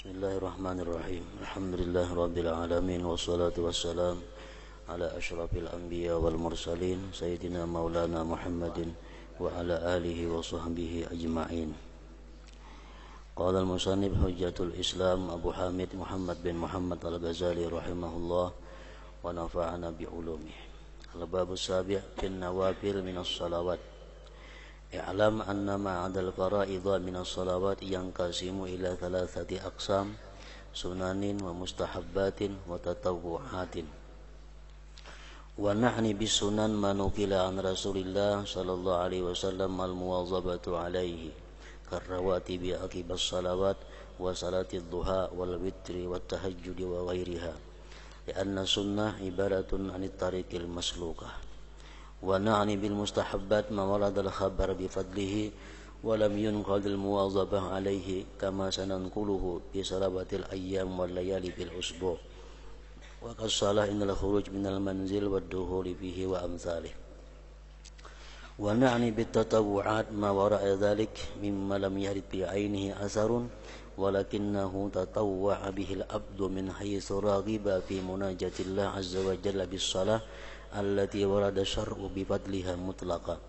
Bismillahirrahmanirrahim. Alhamdulillah rabbil alamin wassalatu wassalam ala asyrafil anbiya wal mursalin sayyidina maulana Muhammadin wa ala alihi wa sahbihi ajma'in. Qala al-musannif hujjatul Islam Abu Hamid Muhammad bin Muhammad al-Ghazali rahimahullah wa nafa'ana bi ulumihi. Al-babus sabi' fin nawafil minas salawat. I'lam anna ma'adal fara'idha minas salawat yanqasimu ila thalathati aqsam sunanin wa mustahabbatin wa tatawwu'atin. Wa nahni bis sunan manukila an Rasulillah sallallahu alaihi wasallam al-muwazabatu alaihi karrawatibi akibas salawat wa salatid duha wal witri wat tahajjudi wa ghairiha. Lianna sunnah ibaratun anit tariqil maslukah. Wa na'ni bil mustahabbat ma warada al-khabar bi fadlihi wa lam yunqal al-muwazabah alayhi kama sananquluhu bi salawatil ayyam wal layali bil usbu' wa qasalah innal khuruj minal manzil wad dukhuli fihi wa amsalih. Wa na'ni bit tatawwu'at ma wara'a dhalik mimma lam yarid bi 'ainihi atharun walakinnahu tatawwa'a bihi al-'abdu min haythu raghiba fi munajatillah 'azza wa jalla bis salah allati warada syar'u bi fadliha mutlaqa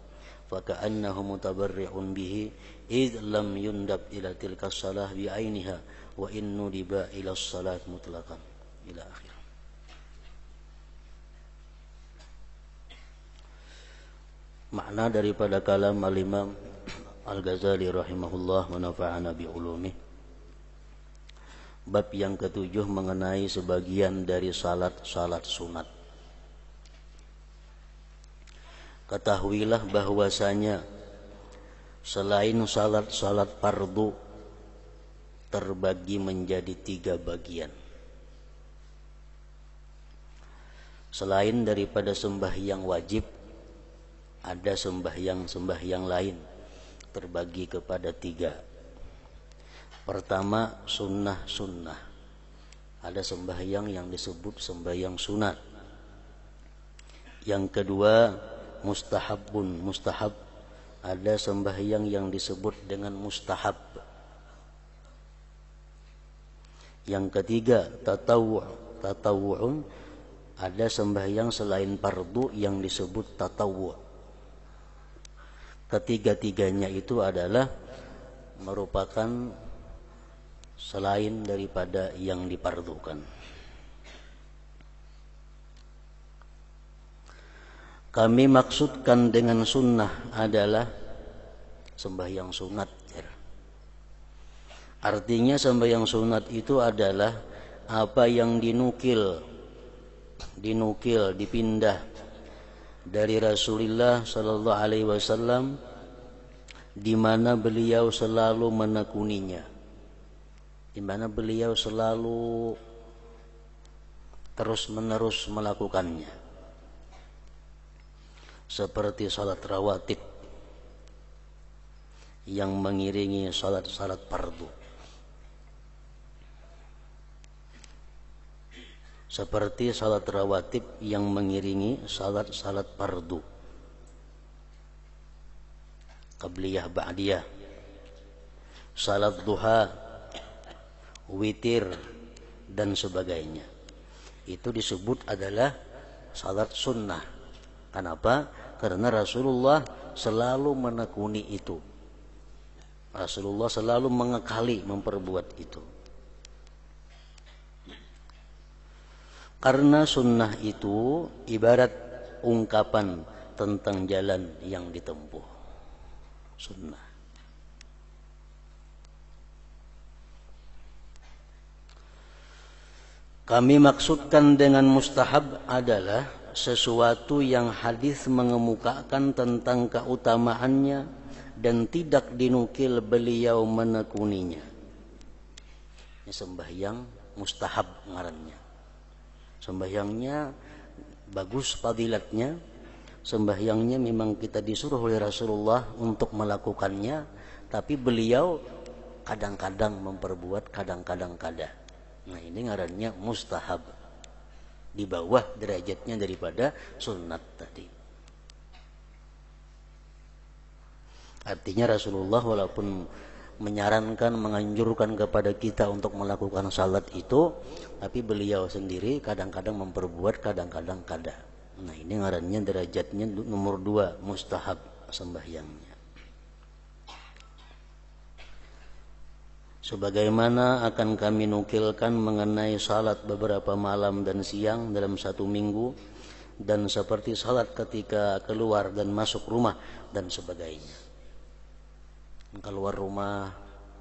fa ka'annahu mutabarri'un bihi id lam yundab ila tilka salah bi ainiha wa innu diba ila salat mutlaqan ila akhir. Makna daripada kalam al-Imam Al-Ghazali rahimahullah wa nafa'ana bi ulumih. Bab yang ketujuh mengenai sebagian dari salat sunat. Ketahuilah bahwasanya selain salat fardu terbagi menjadi 3 bagian. Selain daripada sembahyang wajib, ada sembahyang lain terbagi kepada 3. Pertama, sunnah. Ada sembahyang yang disebut sembahyang sunat. Yang kedua, mustahab. Ada sembahyang yang disebut dengan mustahab. Yang ketiga, tatawu'un. Ada sembahyang selain fardu yang disebut tatawwu'. Ketiga-tiganya itu adalah merupakan selain daripada yang difardukan. Kami maksudkan dengan sunnah adalah sembahyang sunat. Artinya sembahyang sunat itu adalah apa yang dinukil, dipindah dari Rasulullah sallallahu alaihi wasallam, di mana beliau selalu menekuninya, di mana beliau selalu terus-menerus melakukannya. Seperti salat rawatib yang mengiringi salat fardu, seperti salat rawatib yang mengiringi salat fardu, qabliyah ba'diyah, salat duha, witir dan sebagainya. Itu disebut adalah salat sunnah. Kenapa? Karena Rasulullah selalu menekuni itu. Rasulullah selalu mengekali memperbuat itu. Karena sunnah itu ibarat ungkapan tentang jalan yang ditempuh. Sunnah. Kami maksudkan dengan mustahab adalah sesuatu yang hadis mengemukakan tentang keutamaannya dan tidak dinukil beliau menekuninya. Ini sembahyang mustahab ngarannya. Sembahyangnya bagus fadilatnya. Sembahyangnya memang kita disuruh oleh Rasulullah untuk melakukannya, tapi beliau kadang-kadang memperbuat, kadang-kadang kada. Nah, ini ngarannya mustahab. Di bawah derajatnya daripada sunat tadi. Artinya Rasulullah walaupun menyarankan, menganjurkan kepada kita untuk melakukan salat itu, tapi beliau sendiri kadang-kadang memperbuat, kadang-kadang kada. Nah, ini ngarannya derajatnya nomor 2, mustahab sembahyangnya. Sebagaimana akan kami nukilkan mengenai salat beberapa malam dan siang dalam satu minggu, dan seperti salat ketika keluar dan masuk rumah dan sebagainya. Keluar rumah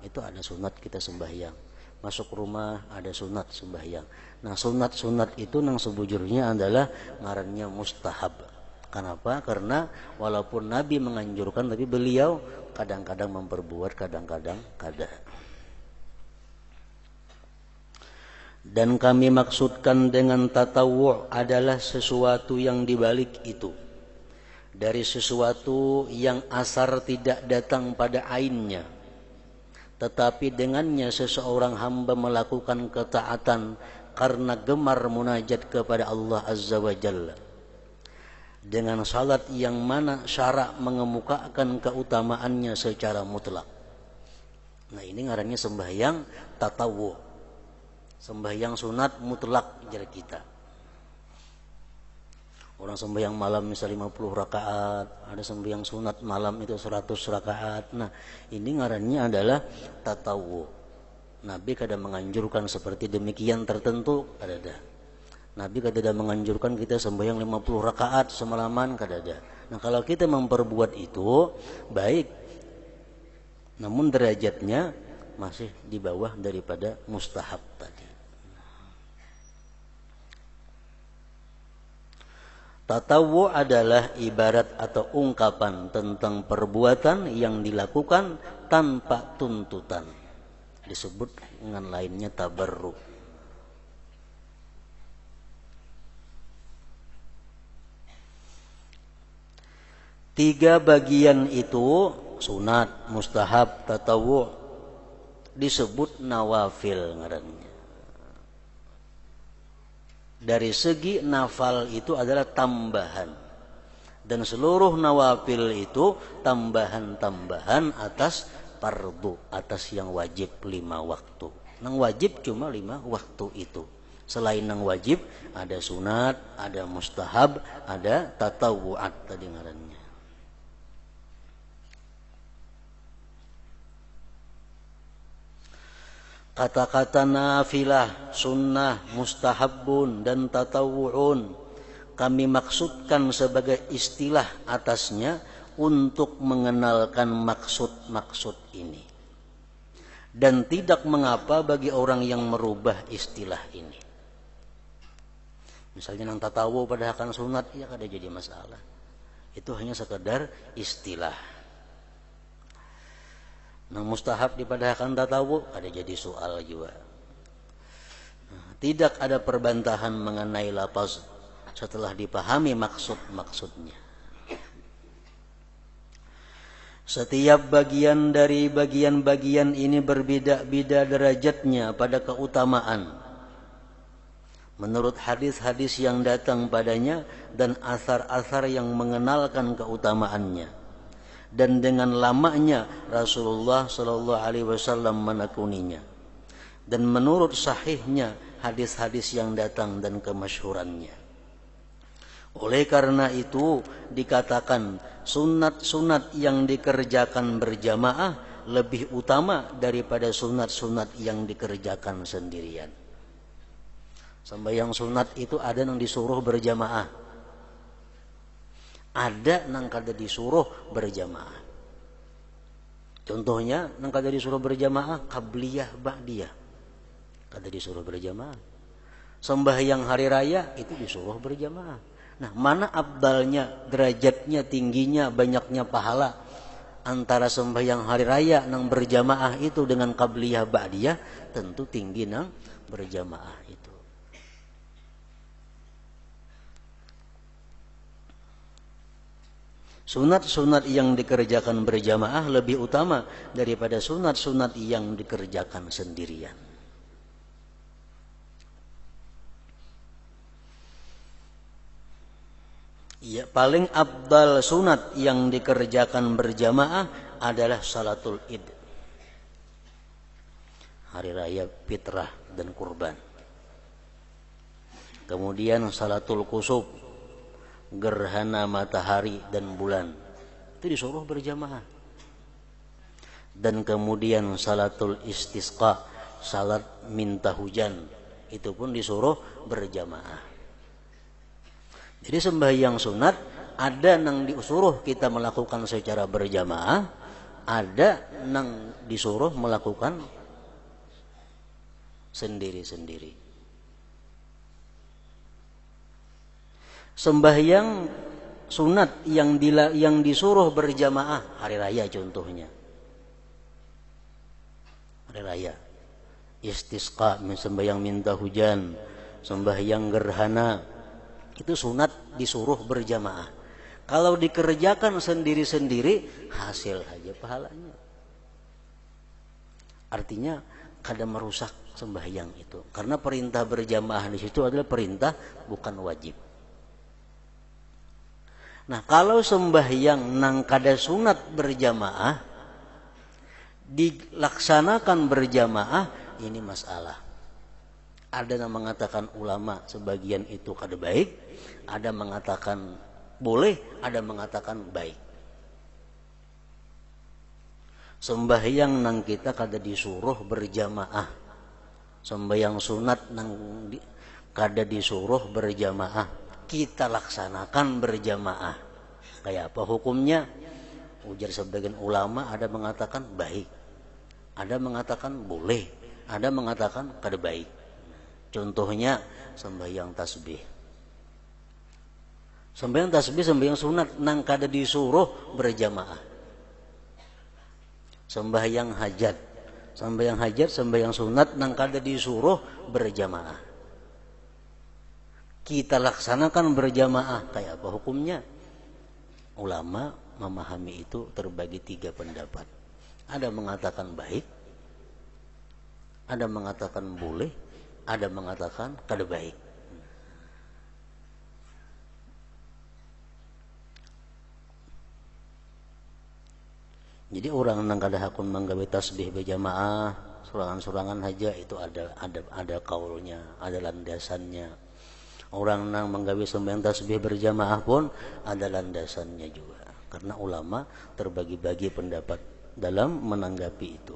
itu ada sunat kita sembahyang, masuk rumah ada sunat sembahyang. Nah, sunat-sunat itu nang sebujurnya adalah ngarannya mustahab. Kenapa? Karena walaupun Nabi menganjurkan, tapi beliau kadang-kadang memperbuat, kadang-kadang kada. Dan kami maksudkan dengan tatawwu' adalah sesuatu yang dibalik itu, dari sesuatu yang asar tidak datang pada ainnya, tetapi dengannya seseorang hamba melakukan ketaatan karena gemar munajat kepada Allah Azza wa Jalla, dengan salat yang mana syara' mengemukakan keutamaannya secara mutlak. Nah, ini ngarannya sembahyang tatawwu', sembahyang sunat mutlak jar kita. Orang sembahyang malam misalnya 50 rakaat, ada sembahyang sunat malam itu 100 rakaat. Nah, ini ngarannya adalah tatawwu. Nabi kadang menganjurkan seperti demikian tertentu, kada. Nabi kadang menganjurkan kita sembahyang 50 rakaat semalaman, kada. Nah, kalau kita memperbuat itu baik, namun derajatnya masih di bawah daripada mustahab tadi. Tatawwu adalah ibarat atau ungkapan tentang perbuatan yang dilakukan tanpa tuntutan. Disebut dengan lainnya tabarruk. Tiga bagian itu, sunat, mustahab, tatawwu, disebut nawafil ngarannya. Dari segi nafal itu adalah tambahan, dan seluruh nawafil itu tambahan-tambahan atas fardu, atas yang wajib 5 waktu. Nang wajib cuma 5 waktu itu. Selain nang wajib ada sunat, ada mustahab, ada tatawu'at tadi ngarannya. Kata-kata nafilah, sunnah, mustahabun, dan tatawu'un kami maksudkan sebagai istilah atasnya untuk mengenalkan maksud-maksud ini. Dan tidak mengapa bagi orang yang merubah istilah ini. Misalnya nang tatawu pada akan sunat, ya kada jadi masalah. Itu hanya sekedar istilah. Nang mustahab dipadahkan tatawu, ada jadi soal juga. Tidak ada perbantahan mengenai lafaz setelah dipahami maksud-maksudnya. Setiap bagian dari bagian-bagian ini berbeda-beda derajatnya pada keutamaan, menurut hadis-hadis yang datang padanya dan asar-asar yang mengenalkan keutamaannya. Dan dengan lamanya Rasulullah Sallallahu Alaihi Wasallam menekuninya, dan menurut sahihnya hadis-hadis yang datang dan kemasyhurannya. Oleh karena itu dikatakan sunat-sunat yang dikerjakan berjamaah lebih utama daripada sunat-sunat yang dikerjakan sendirian. Sembahyang sunat itu ada yang disuruh berjamaah, ada nang kada disuruh berjamaah. Contohnya nang kada disuruh berjamaah qabliyah ba'diyah, kada disuruh berjamaah. Sembahyang hari raya itu disuruh berjamaah. Nah, mana afdalnya, derajatnya, tingginya, banyaknya pahala antara sembahyang hari raya nang berjamaah itu dengan qabliyah ba'diyah? Tentu tinggi nang berjamaah itu. Sunat-sunat yang dikerjakan berjamaah lebih utama daripada sunat-sunat yang dikerjakan sendirian. Ya, paling afdal sunat yang dikerjakan berjamaah adalah salatul id. hari raya fitrah dan kurban. Kemudian salatul kusuf, gerhana matahari dan bulan, itu disuruh berjamaah. Dan kemudian salatul istisqa, salat minta hujan, itu pun disuruh berjamaah. Jadi sembahyang sunat ada yang disuruh kita melakukan secara berjamaah, ada yang disuruh melakukan sendiri-sendiri. Sembahyang sunat yang disuruh berjamaah hari raya contohnya. Hari raya istisqa, sembahyang minta hujan, sembahyang gerhana, itu sunat disuruh berjamaah. Kalau dikerjakan sendiri-sendiri, hasil aja pahalanya. Artinya kada merusak sembahyang itu, karena perintah berjamaah di situ adalah perintah, bukan wajib. Nah, kalau sembahyang nang kada sunat berjamaah dilaksanakan berjamaah, ini masalah. Ada yang mengatakan ulama sebagian itu kada baik, ada mengatakan boleh, ada mengatakan baik. Sembahyang nang kita kada disuruh berjamaah, sembahyang sunat nang kada disuruh berjamaah, kita laksanakan berjamaah. Kayak apa hukumnya? Ujar sebagian ulama, ada mengatakan baik, ada mengatakan boleh, ada mengatakan kada baik. Contohnya sembahyang tasbih. Sembahyang tasbih, sembahyang sunat nang kada disuruh berjamaah. Sembahyang hajat, sembahyang sunat nang kada disuruh berjamaah. Kita laksanakan berjamaah, kayak apa hukumnya? Ulama memahami itu terbagi 3 pendapat. Ada mengatakan baik, ada mengatakan boleh, ada mengatakan kada baik. Jadi orang nang kada hakun manggawe tasbih berjamaah, surangan-surangan aja, itu ada kaulnya, ada landasannya. Orang nang manggawe sembahyang tasbih berjamaah pun ada landasannya juga. Karena ulama terbagi-bagi pendapat dalam menanggapi itu.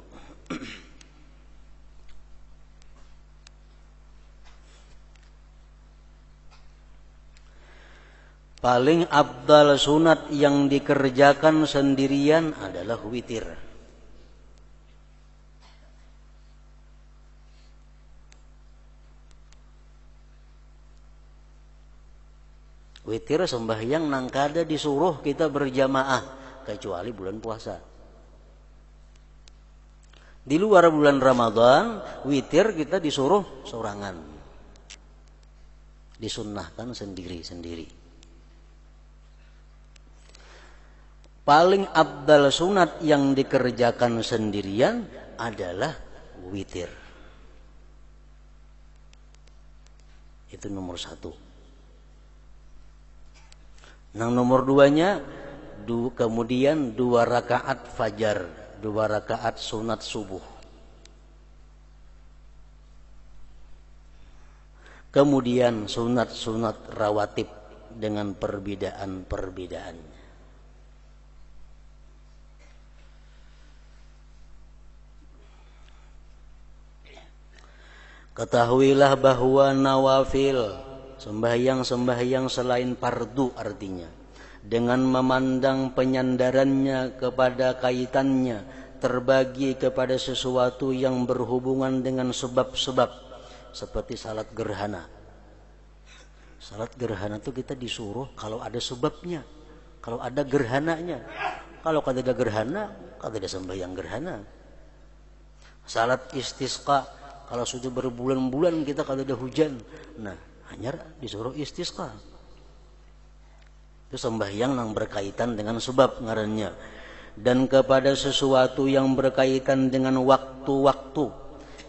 Paling abdal sunat yang dikerjakan sendirian adalah witir. Witir sembahyang nang kada disuruh kita berjamaah, kecuali bulan puasa. Di luar bulan Ramadan, witir kita disuruh sorangan, disunnahkan sendiri-sendiri. Paling abdal sunat yang dikerjakan sendirian adalah witir. Itu nomor 1. Yang nomor 2-nya, kemudian 2 rakaat fajar, 2 rakaat sunat subuh. Kemudian sunat-sunat rawatib dengan perbedaan-perbedaannya. Ketahuilah bahwa nawafil, sembahyang-sembahyang selain fardu, artinya dengan memandang penyandarannya kepada kaitannya terbagi kepada sesuatu yang berhubungan dengan sebab-sebab, seperti salat gerhana. Salat gerhana itu kita disuruh kalau ada sebabnya, kalau ada gerhananya. Kalau kada ada gerhana, kada ada sembahyang gerhana. Salat istisqa, kalau sudah berbulan-bulan kita kada ada hujan, nah hanya disuruh istisqa. Itu sembahyang yang berkaitan dengan sebab ngarannya. Dan kepada sesuatu yang berkaitan dengan waktu-waktu,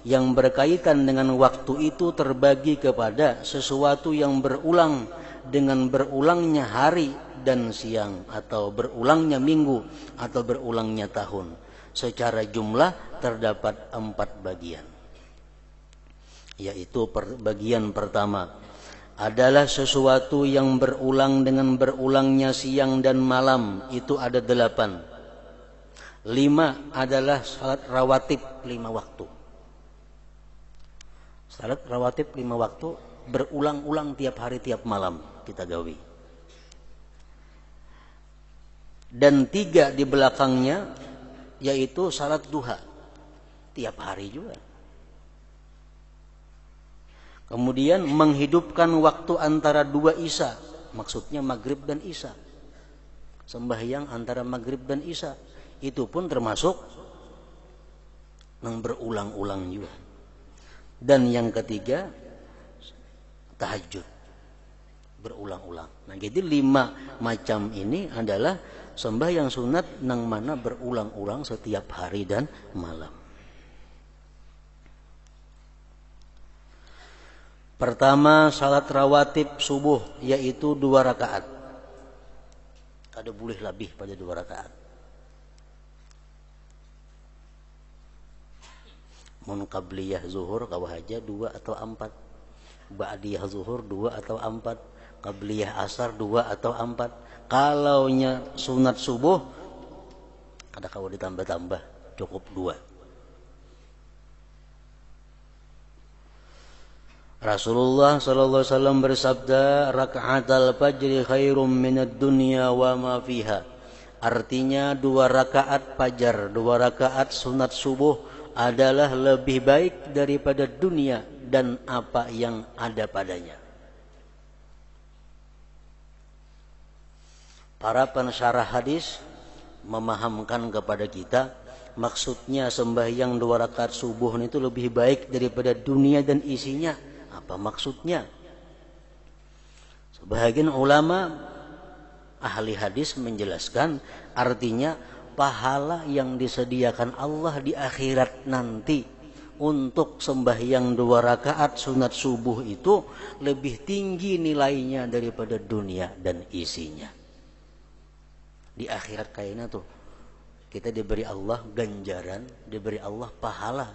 yang berkaitan dengan waktu itu terbagi kepada sesuatu yang berulang dengan berulangnya hari dan siang, atau berulangnya minggu, atau berulangnya tahun. Secara jumlah terdapat 4 bagian. yaitu bagian pertama adalah sesuatu yang berulang dengan berulangnya siang dan malam, itu ada 8. 5 adalah salat rawatib 5 waktu. Salat rawatib 5 waktu berulang-ulang tiap hari tiap malam kita gawi. Dan 3 di belakangnya yaitu salat duha tiap hari juga. Kemudian menghidupkan waktu antara 2 isya, maksudnya maghrib dan isya. Sembahyang antara maghrib dan isya, itu pun termasuk yang berulang-ulang juga. Dan yang ketiga, tahajud berulang-ulang. Nah, jadi 5 macam ini adalah sembahyang sunat yang mana berulang-ulang setiap hari dan malam. Pertama, salat rawatib subuh, yaitu 2 rakaat. Ada boleh lebih pada 2 rakaat. Mun qabliyah zuhur kawah aja 2 atau 4. Ba'diyah zuhur 2 atau 4. Qabliyah asar 2 atau 4. Kalaunya sunat subuh ada kawah ditambah-tambah, cukup 2. Rasulullah sallallahu alaihi wasallam bersabda, raka'atal fajri khairum minad dunya wa ma fiha. Artinya 2 rakaat fajar, 2 rakaat sunat subuh adalah lebih baik daripada dunia dan apa yang ada padanya. Para pensyarah hadis memahamkan kepada kita, maksudnya sembahyang 2 rakaat subuh itu lebih baik daripada dunia dan isinya. Apa maksudnya? Sebagian ulama ahli hadis menjelaskan, artinya pahala yang disediakan Allah di akhirat nanti untuk sembahyang 2 rakaat sunat subuh itu lebih tinggi nilainya daripada dunia dan isinya. Di akhirat kayaknya tuh kita diberi Allah ganjaran, diberi Allah pahala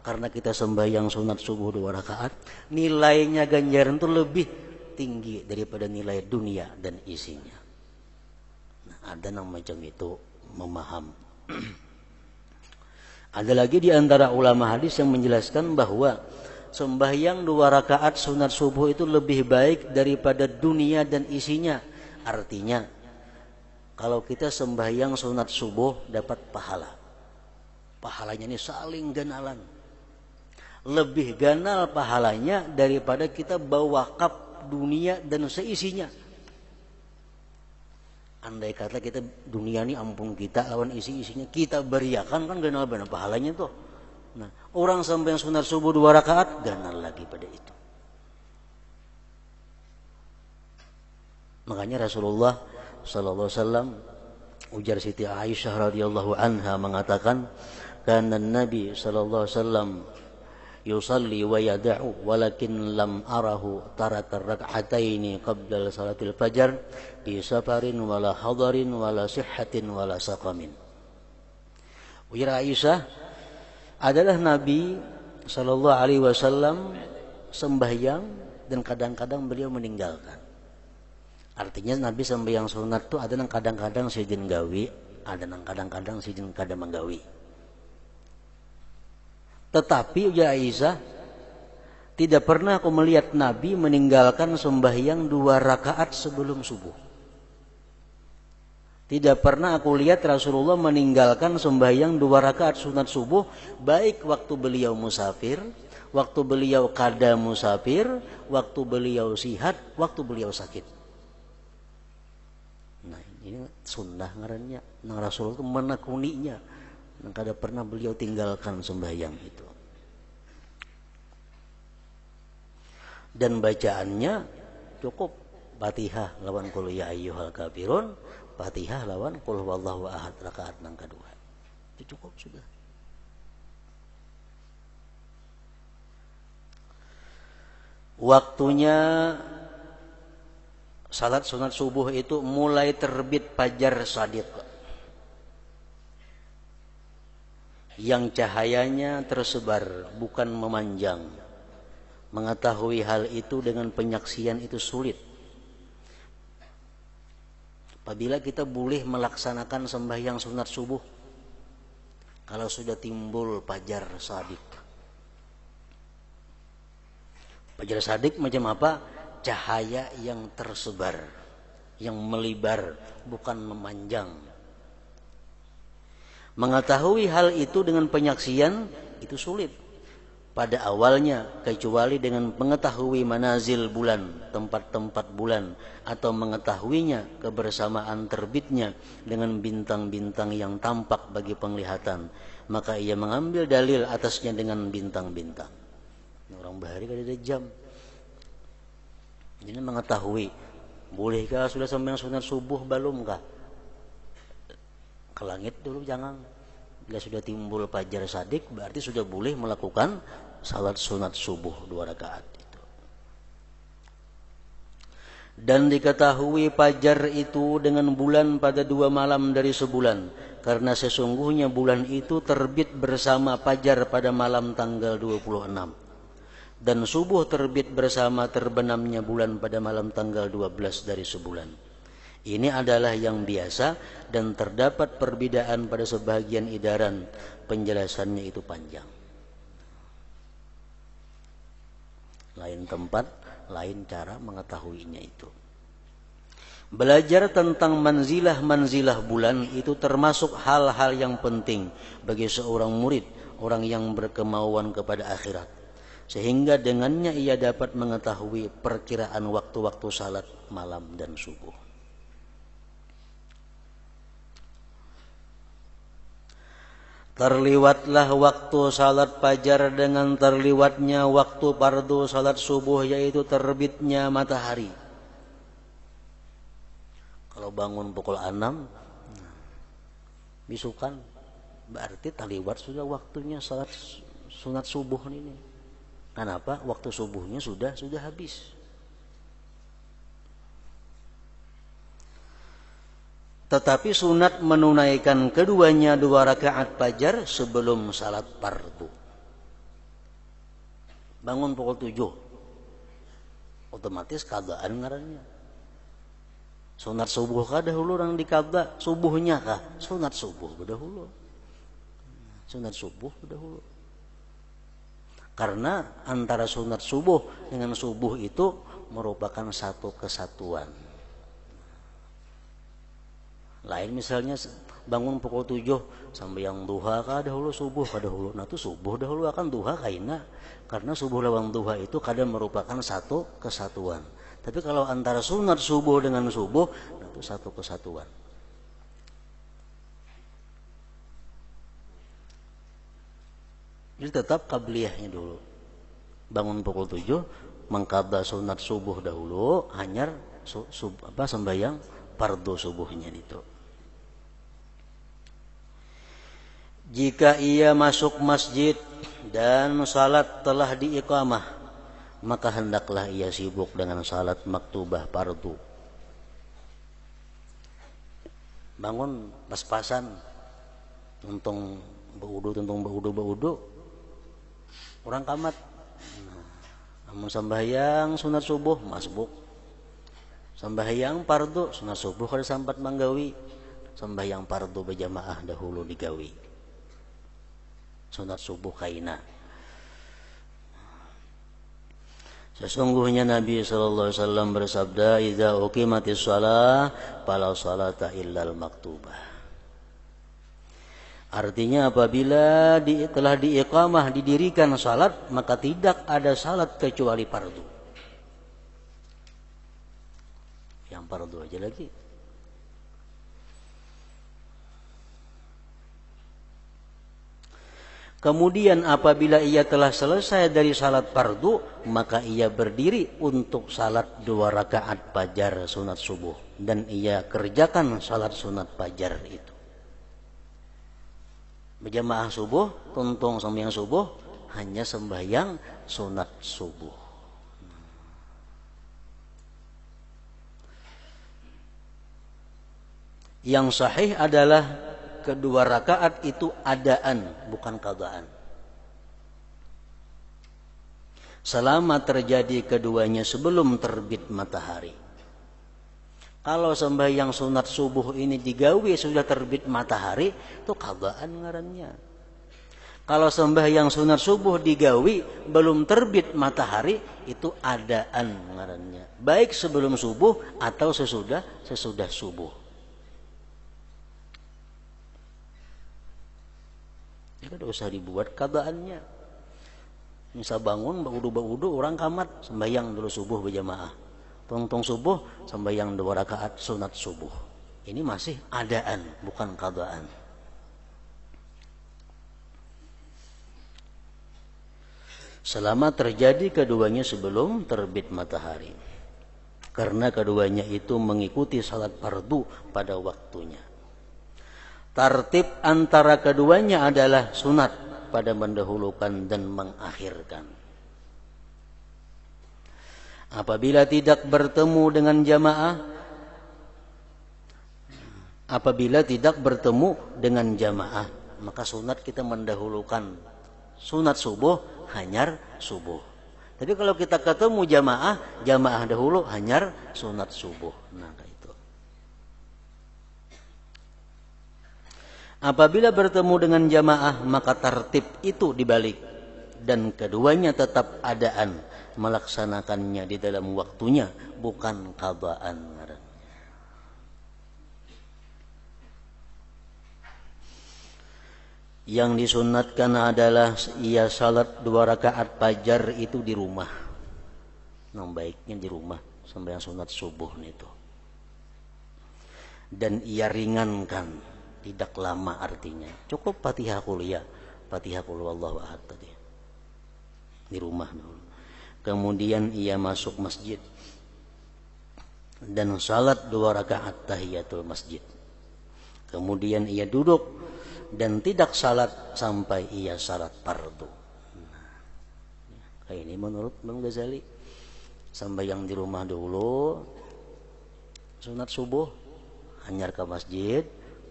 karena kita sembahyang sunat subuh 2 rakaat, nilainya ganjaran itu lebih tinggi daripada nilai dunia dan isinya. Nah, ada yang macam itu memaham. Ada lagi di antara ulama hadis yang menjelaskan bahwa sembahyang 2 rakaat sunat subuh itu lebih baik daripada dunia dan isinya. Artinya, kalau kita sembahyang sunat subuh dapat pahala. Pahalanya ini saling ganalan. Lebih ganal pahalanya daripada kita bawa wakaf dunia dan seisinya. Andai kata kita dunia ini ampun kita lawan isi-isinya kita beriakan, kan ganal benar pahalanya tuh. Nah, orang sampai yang sunat subuh 2 rakaat ganal lagi pada itu. Makanya Rasulullah sallallahu alaihi wasallam, ujar Siti Aisyah radhiyallahu anha mengatakan, kana Nabi sallallahu alaihi wasallam yusalli wa yada'u walakin lam arahu taraka rak'ataini qabla salatil fajar bi safarin wala hadarin wala sihhatin wala saqamin. Ujar Aisyah, adalah Nabi sallallahu alaihi wasallam sembahyang dan kadang-kadang beliau meninggalkan. Artinya Nabi sembahyang sunat itu ada yang kadang-kadang sidin gawi, ada yang kadang-kadang sidin kada menggawi. Tetapi ujar Aisyah, tidak pernah aku melihat Nabi meninggalkan sembahyang 2 rakaat sebelum subuh. Tidak pernah aku lihat Rasulullah meninggalkan sembahyang 2 rakaat sunat subuh, baik waktu beliau musafir, waktu beliau kada musafir, waktu beliau sihat, waktu beliau sakit. Nah, ini sunnah ngarannya. Nah, Rasulullah itu menekuninya. Yang kada pernah beliau tinggalkan sembahyang itu. Dan bacaannya cukup Fatihah lawan qul ya ayyuhal kafirun, Fatihah lawan qul huwallahu ahad rakaat yang kedua. Itu cukup sudah. Waktunya salat sunat subuh itu mulai terbit fajar shadiq, yang cahayanya tersebar bukan memanjang. Mengetahui hal itu dengan penyaksian itu sulit. Apabila kita boleh melaksanakan sembahyang sunat subuh kalau sudah timbul fajar shadiq. Fajar shadiq macam apa? Cahaya yang tersebar, yang melibar, bukan memanjang. Mengetahui hal itu dengan penyaksian itu sulit pada awalnya, kecuali dengan mengetahui manazil bulan, tempat-tempat bulan, atau mengetahuinya kebersamaan terbitnya dengan bintang-bintang yang tampak bagi penglihatan, maka ia mengambil dalil atasnya dengan bintang-bintang. Orang bahari kan ada jam. Jadi mengetahui, bolehkah sudah sampai sunat subuh belumkah? Ke langit dulu jangan. Bila sudah timbul fajar shadiq berarti sudah boleh melakukan salat sunat subuh 2 rakaat itu. Dan diketahui fajar itu dengan bulan pada 2 malam dari sebulan, karena sesungguhnya bulan itu terbit bersama fajar pada malam tanggal 26, dan subuh terbit bersama terbenamnya bulan pada malam tanggal 12 dari sebulan. Ini adalah yang biasa dan terdapat perbedaan pada sebagian edaran. Penjelasannya itu panjang. Lain tempat, lain cara mengetahuinya itu. Belajar tentang manzilah-manzilah bulan itu termasuk hal-hal yang penting bagi seorang murid, orang yang berkemauan kepada akhirat. Sehingga dengannya ia dapat mengetahui perkiraan waktu-waktu salat malam dan subuh. Terliwatlah waktu salat fajar dengan terliwatnya waktu fardu salat subuh, yaitu terbitnya matahari. Kalau bangun pukul 6 bisukan, berarti terliwat sudah waktunya salat sunat subuh ini. Kenapa? Waktu subuhnya sudah habis. Tetapi sunat menunaikan keduanya 2 rakaat fajar sebelum salat fardu. Bangun pukul 7, otomatis qadaan ngarannya. Sunat subuh kah dahulu orang diqada? Subuhnya kah? Sunat subuh dahulu. Sunat subuh dahulu. Karena antara sunat subuh dengan subuh itu merupakan satu kesatuan. Lain misalnya bangun pukul 7 sampai yang duha kah dahulu subuh kah dahulu. Nah itu subuh dahulu akan duha kaina. Karena subuh lawan duha itu kadang merupakan satu kesatuan. Tapi kalau antara sunat subuh dengan subuh, nah itu satu kesatuan. Jadi tetap qabliyahnya dulu. Bangun pukul 7 mengqadha sunat subuh dahulu, hanyar sembahyang fardu subuhnya itu. Jika ia masuk masjid dan salat telah diiqamah, maka hendaklah ia sibuk dengan salat maktubah fardu. Bangun pas-pasan, tuntung baudu, orang kamat. Namun sembahyang sunat subuh masbuk. Sembahyang fardu sunat subuh kada sampat manggawi. Sembahyang fardu berjamaah dahulu digawi. Sunat subuh kaina. Sesungguhnya Nabi SAW bersabda, "Idza uqimatis shalah fala salata illal maktubah." Artinya apabila telah diiqamah, didirikan salat, maka tidak ada salat kecuali fardu. Yang fardu aja lagi. Kemudian apabila ia telah selesai dari salat fardu, maka ia berdiri untuk salat 2 rakaat fajar sunat subuh. Dan ia kerjakan salat sunat fajar itu. Berjamaah subuh, tuntung sembahyang subuh, hanya sembahyang sunat subuh. Yang sahih adalah kedua rakaat itu adaan, bukan qadaan. selama terjadi keduanya sebelum terbit matahari. Kalau sembahyang sunat subuh ini digawe sudah terbit matahari, itu qadaan ngarannya. Kalau sembahyang sunat subuh digawe belum terbit matahari, itu adaan ngarannya. Baik sebelum subuh atau sesudah subuh. Ya tidak usah dibuat qadaannya. Misal bangun baudu orang kamat sembahyang dulu subuh berjamaah. Tong subuh sembahyang 2 rakaat sunat subuh. Ini masih adaan, bukan qadaan. Selama terjadi keduanya sebelum terbit matahari. Karena keduanya itu mengikuti salat fardu pada waktunya. Tartib antara keduanya adalah sunat pada mendahulukan dan mengakhirkan. Apabila tidak bertemu dengan jamaah, maka sunat kita mendahulukan sunat subuh, hanyar subuh. Tapi kalau kita ketemu jamaah dahulu, hanyar sunat subuh. Nah, itu. Apabila bertemu dengan jamaah, maka tertib itu dibalik dan keduanya tetap adaan, melaksanakannya di dalam waktunya, bukan qadaan. Yang disunatkan adalah ia salat 2 rakaat fajar itu di rumah. Nah, baiknya di rumah sampai yang sunat subuh itu. Dan ia ringankan, tidak lama artinya. Cukup Fatihah kuliah, Fatihah qul huwallahu ahad tadi. Di rumah dulu. Kemudian ia masuk masjid dan salat 2 rakaat tahiyatul masjid. Kemudian ia duduk dan tidak salat sampai ia salat fardu. Nah, ini menurut Imam Ghazali. Sembahyang di rumah dulu, sunat subuh, hanyar ke masjid,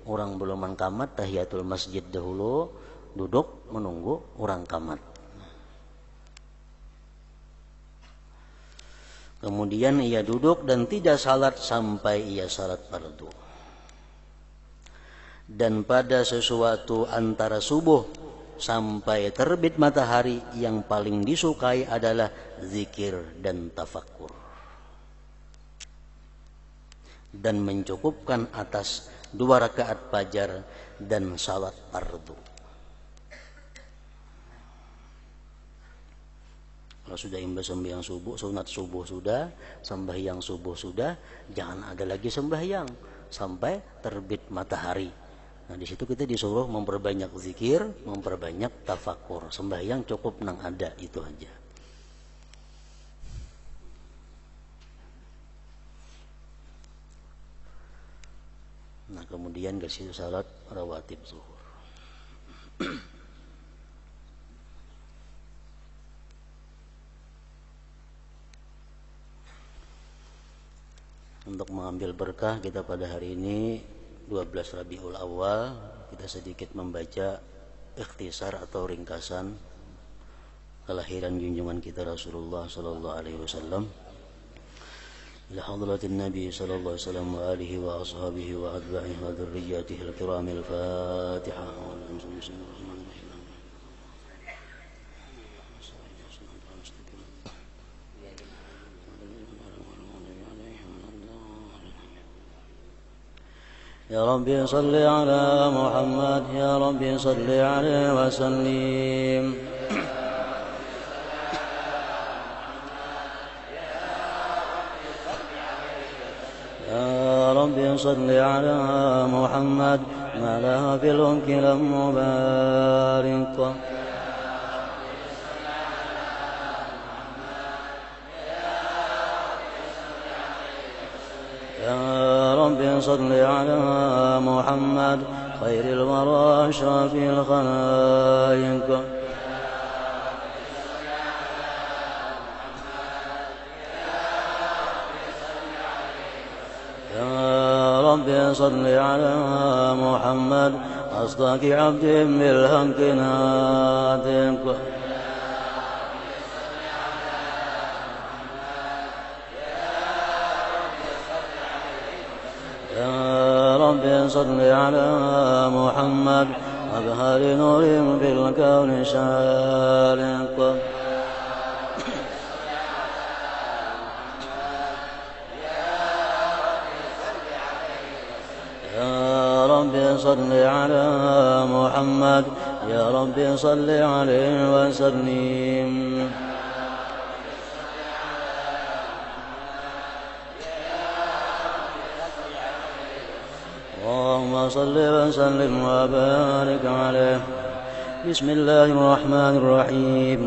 orang belum mangkamat, tahiyatul masjid dahulu, duduk menunggu orang kamat. Kemudian ia duduk dan tidak salat sampai ia salat fardu. Dan pada sesuatu antara subuh sampai terbit matahari yang paling disukai adalah zikir dan tafakkur. Dan mencukupkan atas 2 rakaat fajar dan salat fardu. Kalau sudah imbas sembahyang subuh, sunat subuh sudah, sembahyang subuh sudah, jangan ada lagi sembahyang sampai terbit matahari. Nah, di situ kita disuruh memperbanyak zikir, memperbanyak tafakkur. Sembahyang cukup nang ada itu aja. Nah, kemudian ke situ salat rawatib zuhur. Untuk mengambil berkah kita pada hari ini 12 Rabiul Awal, kita sedikit membaca ikhtisar atau ringkasan kelahiran junjungan kita Rasulullah sallallahu alaihi wasallam. Ila hadratin Nabi sallallahu alaihi wasallam wa alihi wa ashabihi wa atba'ihi wa dzurriyyatihi al-kiramil Fatihah. يا رب صل على محمد يا رب صل عليه وسلم يا رب صل على محمد ما لها في الأنك مبارك يا رب صل على محمد خير الورى أشرف الخلائق يا رب صل على محمد أصدق عبد بالحق ناطق صل على محمد أبهر نور في الكون شالق. يا رب صل على محمد يا رب صل عليه وسلم. اللهم صل وسلم وبارك عليه. بسم الله الرحمن الرحيم.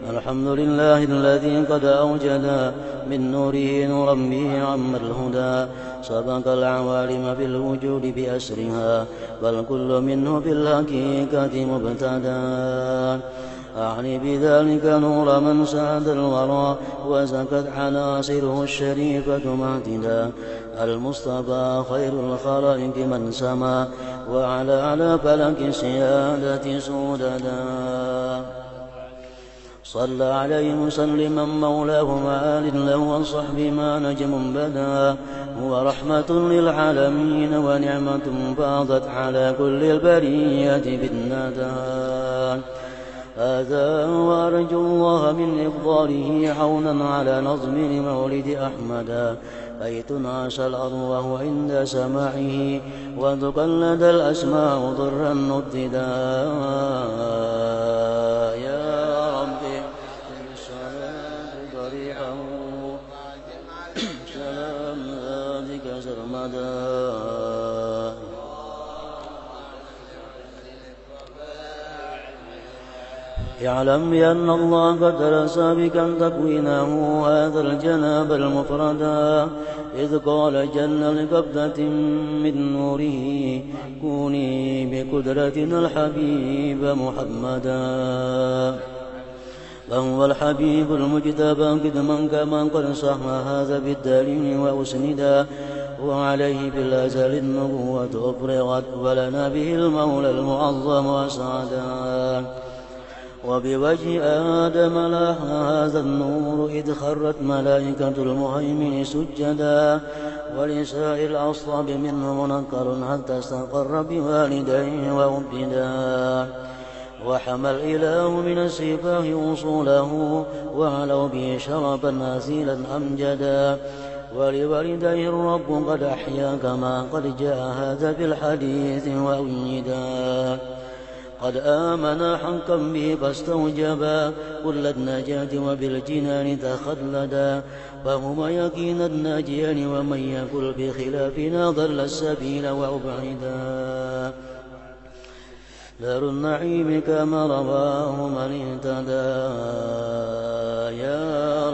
الحمد لله الذي قد أوجد من نوره نورا به عم الهدى، سبق العوالم في الوجود بأسرها، بل كل منه في الحقيقة مبتدى. أعني بذلك نور من سعد الورى وزكت عناصره الشريفة مهتدا، المصطفى خير الخلائق من سما على فلك سيادة سوددا. صلى عليه مسلما مولاه وآل له والصحب ما نجم بدا، هو رحمة للعالمين ونعمة فاضت على كل البرية بالندى. هذا وأرجو الله من إفضاله عونا على نظم مولد أحمدا، حيث انعش الأرواح عند سماعه وتقلد الأسماء ضرا نضدا. يا ربي بالصلاة ضريحه سلام ذاتك سرمدا. يعلم بأن الله قد رسى بك تكوينه هذا الجناب المفردا، إذ قال جل لقبضة من نوره كوني بقدرتنا الحبيب محمدا. فهو الحبيب المجتبى قدما كما قد صح هذا بالدليل وأسندا، وعليه بالأزل النبوة أفرغت ولنا به المولى المعظم وسعدا. وبوجه آدم لاح هذا النور إذ خرت ملائكة المهيمن سجدا، ولسائر الأصحاب منه منكر حتى استقر بوالديه وأبدا. وحمى الإله من السفاه وصوله وعلوا به شرفا أثيلا أمجدا، ولوالديه الرب قد أحيا كما قد جاء هذا في الحديث وأيدا. قد آمن حقا به فاستوجبا كل النجاة وبالجنان تخلدا، فهما يقينا الناجيان ومن يكن بخلافنا ضل السبيل وأبعدا. دار النعيم كما رواه من اهتدى. يا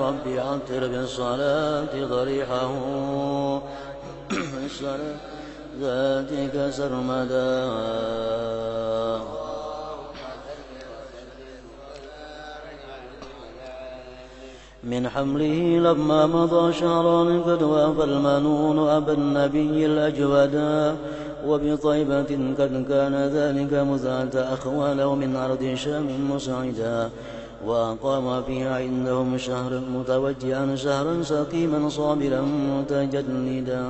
رب عطر بالصلاة ضريحه الصلاة ذاتك سرمدا. من حمله لما مضى شهران قد وافى المنون أبا النبي الأجودا، وبطيبة قد كان ذلك مذات أخواله من أرض شام مسعدا، وأقام فيها عندهم شهرا متوجعا شهرا سقيما صابرا متجلدا،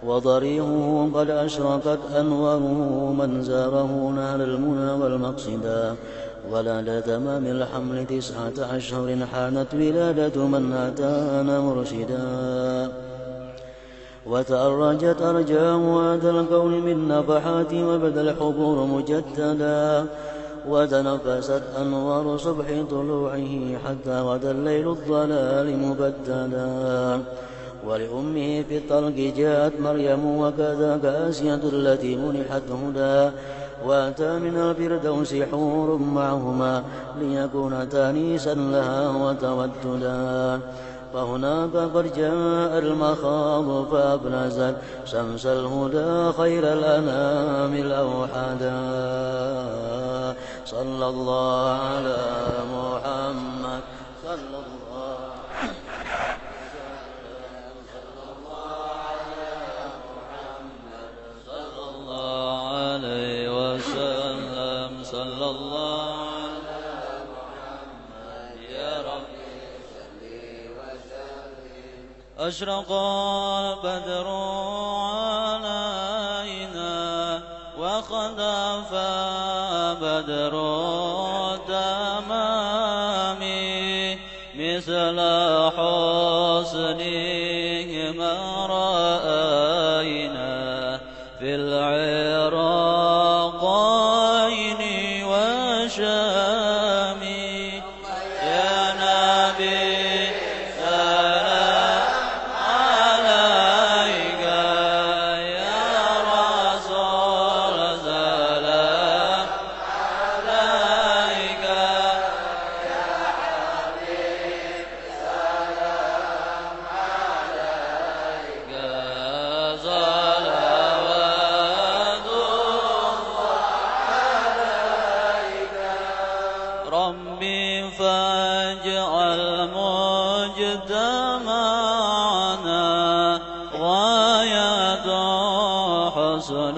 وضريحه قد أشرقت أنواره من زاره نال المنى والمقصدا. ولدى تمام الحمل 9 أشهر حانت ولادة من أتانا مرشدا، وتأرجت أرجام هذا الكون من نفحات وبدا الحبور مجددا، وتنفست أنوار صبح طلوعه حتى غدا الليل الضلال مبددا. ولأمه في الطلق جاءت مريم وكذاك آسية التي منحت هدى، وأتى من الفردوس حور معهما ليكون تانيسا لها وتوددا. فهناك قد جاء المخاض فأبرزت شمس الهدى خير الأنام الأوحدا. صلى الله على محمد صلى الله عليه وسلم. صلى الله على محمد يا رب صل وسلم. أشرق البدر علينا التمام مثل حسنه ما رأينا في العراقين وشام يا نبي سلام عليك يا رسول سلام عليك يا حبيب سلام عليك صلوات ربي فاجعل مجتمعنا غاية حسن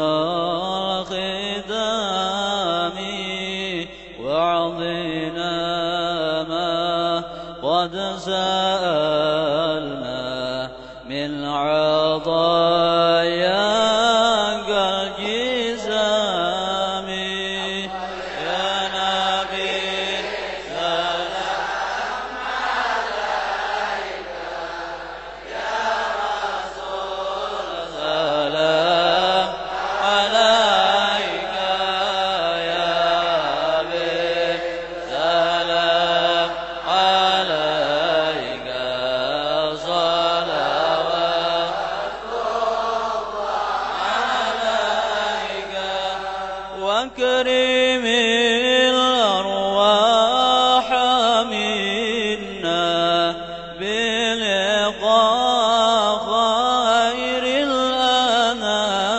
الختام واعطنا ما قد سألنا من عطاياك الجسام يا نبي سلام عليك يا رسول سلام عليك يا حبيب سلام عليك صلوات عليك واكرم الأرواح منا بلقاء خير الأنام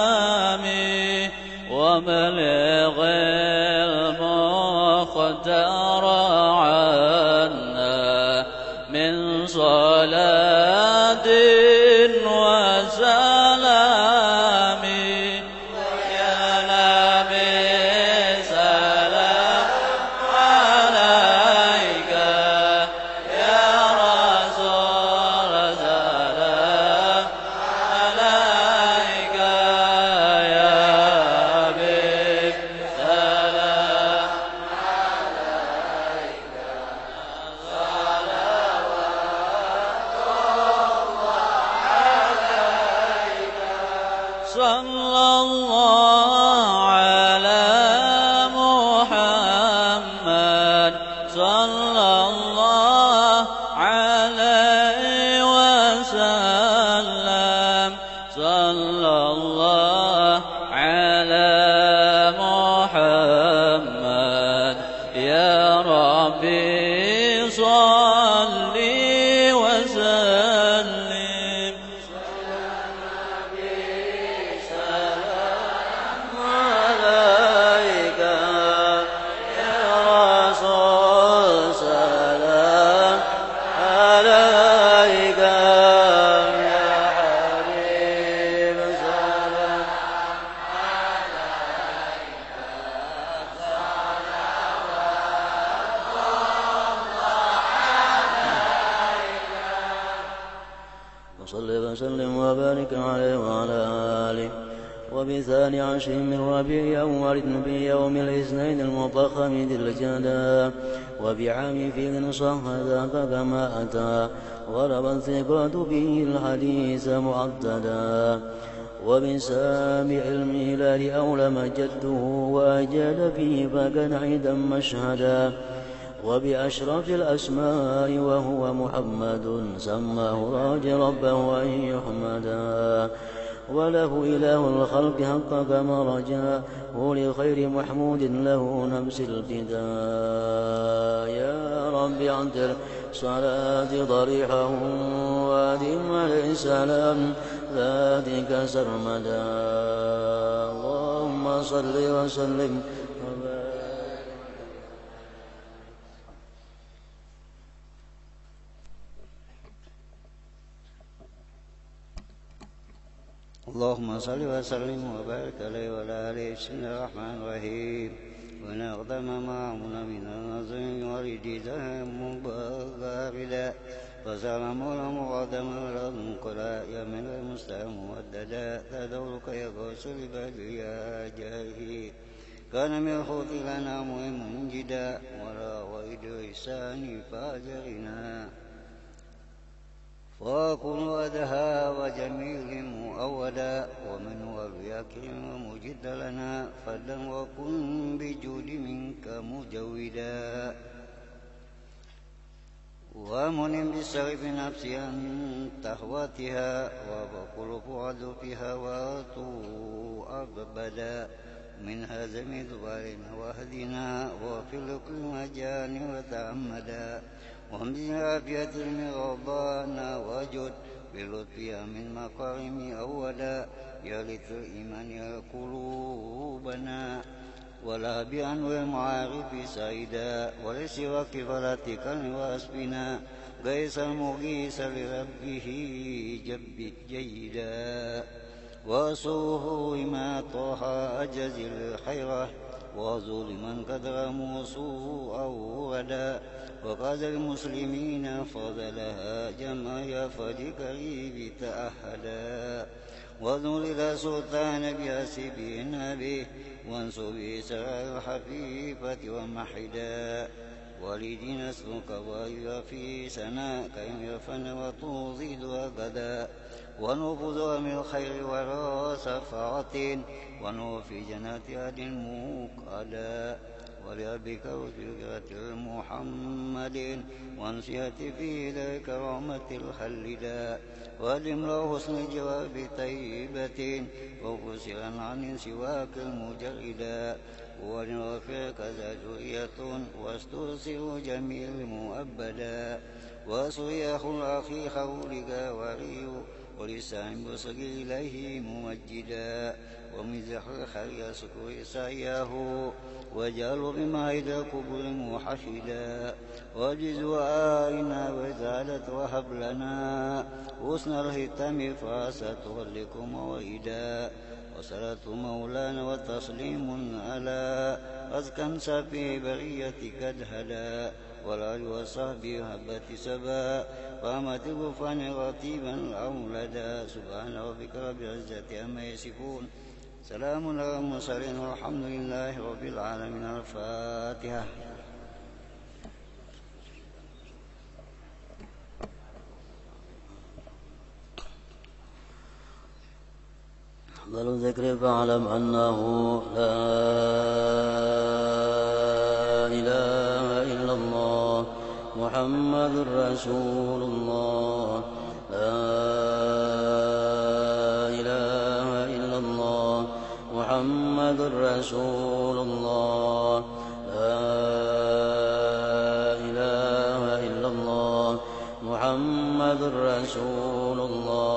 وبلغ المختار عنا من صلاة وسلام يا نبي سلام عليك يا رسول سلام عليك يا حبيب سلام عليك صلى الله على محمد صلى الله عليه وسلم صلى الله على محمد يا ربي صل وسلم عليك يا رسول سلام عليك يا حبيب سلام وصل وسلم وبارك عليه وعلى آله وبثاني عشر من ربيع أول بيوم الاثنين المطخم ذي الجدى وبعام فيه صح ذاك كما أتى ورب الثقات به الحديث معددا وبسامع الهلال أولم جده وأجاد فيه فكان عيدا مشهدا وبأشرف الأسماء وهو محمد سماه راج ربه أن يحمدا وله إله الخلق حق كما رجاه لخير محمود له نفس الفداء يا رب عند الصلاة ضريحه وادم عليه السلام ذاتك سرمدا اللهم صل وسلم اللهم صل وسلم وبارك عليه وعلى آله. بسم الله الرحمن الرحيم. ونقدم معنا من النظم والجزام مباردا وسلام المقدم والانقلاء يا من المستلم موددا تدورك يا غوث البال يا جاهي كان من الخوض لنا منجدا ولا وإد إحسان فاجرنا فأكون أدها وجميل مؤودا ومن هو بأكرم ومجد لنا فدا وكن بجود منك مجودا ومن بسرف نفسي عن تهواتها وبقل فعد فيها واتوا أبدا من هزم ذبار واهدنا وفي لكل مجان وتعمدا وهم عافية المرضانا وجد بلطفها من مقارم أولا يا ليت الإيمان يا قلوبنا ولا بأنواع المعارف سعيدا ولسواك فلاتك واسبنا ليس المغيث لربه جب جيدا وسوه ما طه أجز الخيرة وظلما قدر موسوء غدا وقاد المسلمين فضلها جمع فدك قريب تأهدا وذل سلطان بأسبين به وانصب سرى الحفيفة ومحدا ولدي نسلك وإذا في سناك يفن وتوضد غدا ونفذ من الخير وراء سفعة ونوفي جنات عدن مقعدا ولأبك وذكرة محمد وانسيت في ذلك رحمة الخلدا ولملا حسن الجواب طيبة وفسرا عن سواك المجردا ولنغفرك ذا ذرية واسترسل جميع مؤبدا وصياخ الأخي خولك وريو ولسان بصر إليه ممجدا ومزح الخير سكر سعيه وجعل بمعيد القبر محشدا وجزء آلنا وزالت وهب لنا حسن الختم فاستغلق موعدا وصلاة مولانا وتسليم على أزكى سفي بريتك ادهدا والآل وصحبه هبة سبا قامت غفران رتيبا أولدا سبحان ربك رب العزة عما يصفون سلام على المرسلين والحمد لله رب العالمين. الفاتحة. أفضل الذكر فاعلم أنه لا إله إلا الله محمد رسول الله لا إله إلا الله محمد رسول الله لا إله إلا الله محمد رسول الله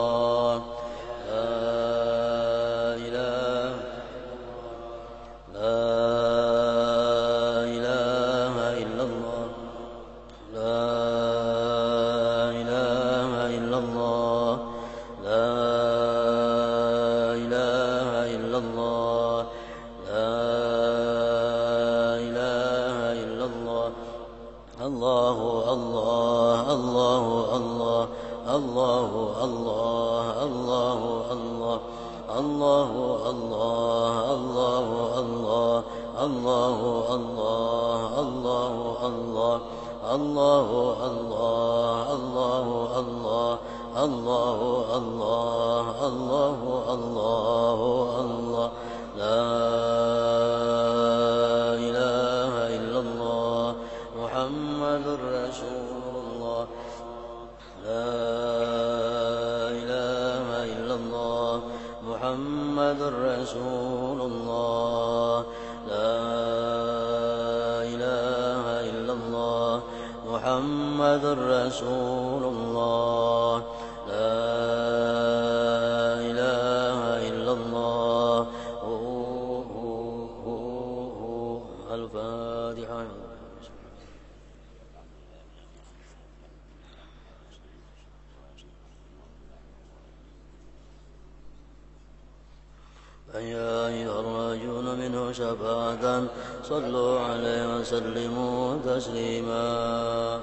يا أيها الراجون منه شفاعة صلوا عليه وسلموا تسليما.